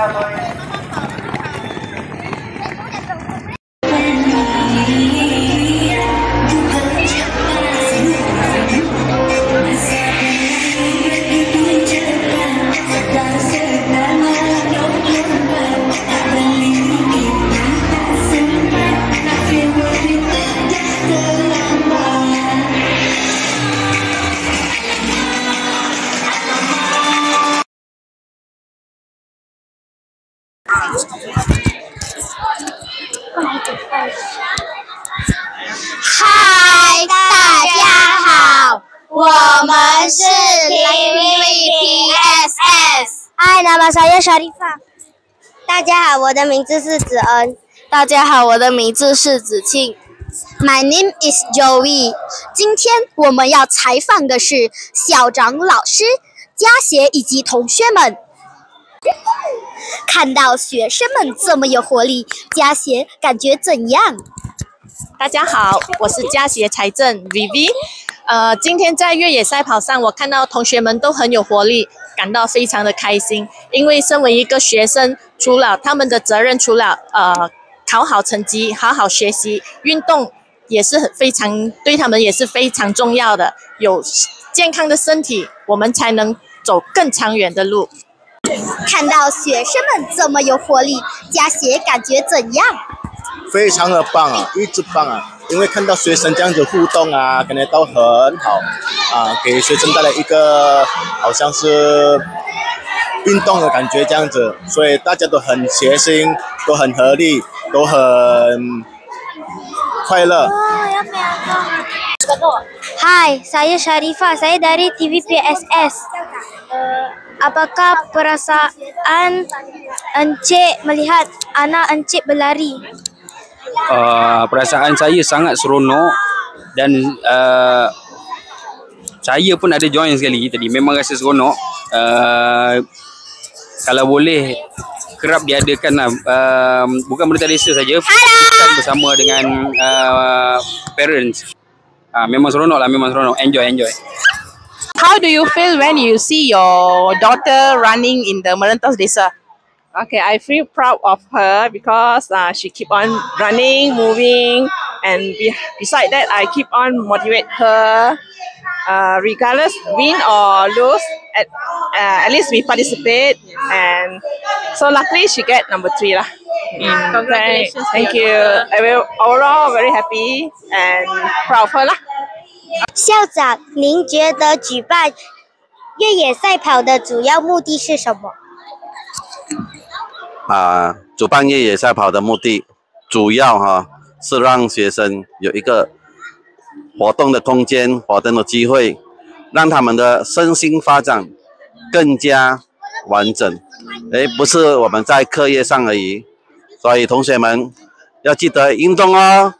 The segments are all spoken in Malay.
嗨，大家好，我们是 TVPSS。嗨，nama saya Sharifah。大家好，我的名字是子恩。大家好，我的名字是子庆。My name is Joey。今天我们要采访的是校长、老师、家协以及同学们。看到学生们这么有活力，家协感觉怎样？大家好，我是家协财政 Vivi。今天在越野赛跑上，我看到同学们都很有活力，感到非常的开心。因为身为一个学生，除了他们的责任，除了考好成绩、好好学习，运动也是非常对他们也是非常重要的。有健康的身体，我们才能走更长远的路。看到学生们这么有活力，家协感觉怎样？非常的棒啊，一直棒啊！因为看到学生这样子互动啊，感觉到很好啊，给学生带来一个好像是运动的感觉这样子，所以大家都很贴心，都很合力，都很快乐。Hai, saya Sharifah. Saya dari TVPSS. Apakah perasaan Encik melihat anak Encik berlari? Perasaan saya sangat seronok dan saya pun ada join sekali tadi. Memang rasa seronok. Kalau boleh kerap diadakan lah. Bukan pemerintah desa saja, bukan bersama dengan parents. Memang seronok lah, memang seronok. Enjoy. How do you feel when you see your daughter running in the Merentas Desa? Okay, I feel proud of her because she keep on running, moving, and beside that, I keep on motivate her. Regardless win or lose, at least we participate, and so luckily she get number 3 lah. Congratulations! Thank you. I will overall very happy and proud of her lah. 校长，您觉得举办越野赛跑的主要目的是什么？主办越野赛跑的目的，主要是让学生有一个活动的空间、活动的机会，让他们的身心发展更加完整。不是我们在课业上而已，所以同学们要记得运动哦。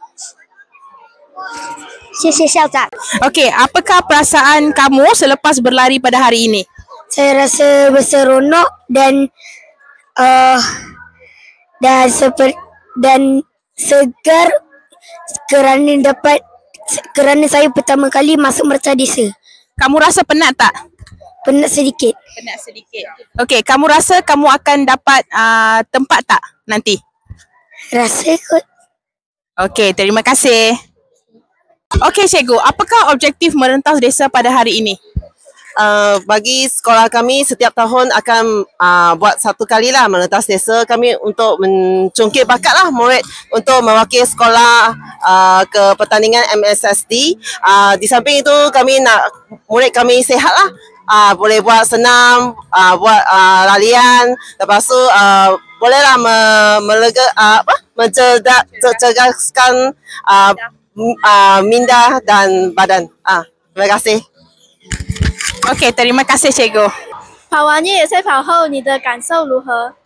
谢谢校长。Okay, apakah perasaan kamu selepas berlari pada hari ini? Saya rasa berseronok dan segar kerana saya pertama kali masuk Merentas Desa. Kamu rasa penat tak? Penat sedikit. Penat sedikit. Okay, kamu rasa kamu akan dapat tempat tak nanti? Rasa kot. Okay, terima kasih. Okey cikgu, apakah objektif Merentas Desa pada hari ini? Bagi sekolah kami setiap tahun akan buat satu kali lah Merentas Desa kami untuk mencungkit bakat lah murid untuk mewakili sekolah ke pertandingan MSSD. Di samping itu kami nak murid kami sihat lah. Boleh buat senam, buat larian, lepas tu bolehlah mencerdaskan minda dan badan. Terima kasih. OK， terima kasih cikgu。跑完越野赛跑后，你的感受如何？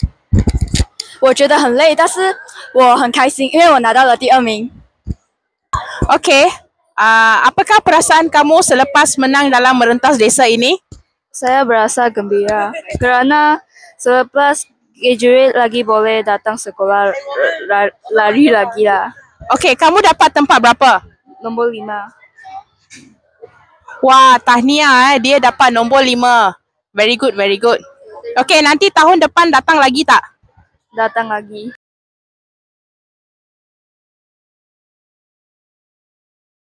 我觉得很累，但是我很开心，因为我拿到了第2名。OK， apakah perasaan kamu selepas menang dalam Merentas Desa ini? Saya berasa gembira kerana selepas graduate lagi boleh datang sekolah lari lagi lah. OK, kamu dapat tempat berapa? Nombor 5. Wah, tahniah dia dapat nombor 5. Very good, very good. Okay, nanti tahun depan datang lagi tak? Datang lagi.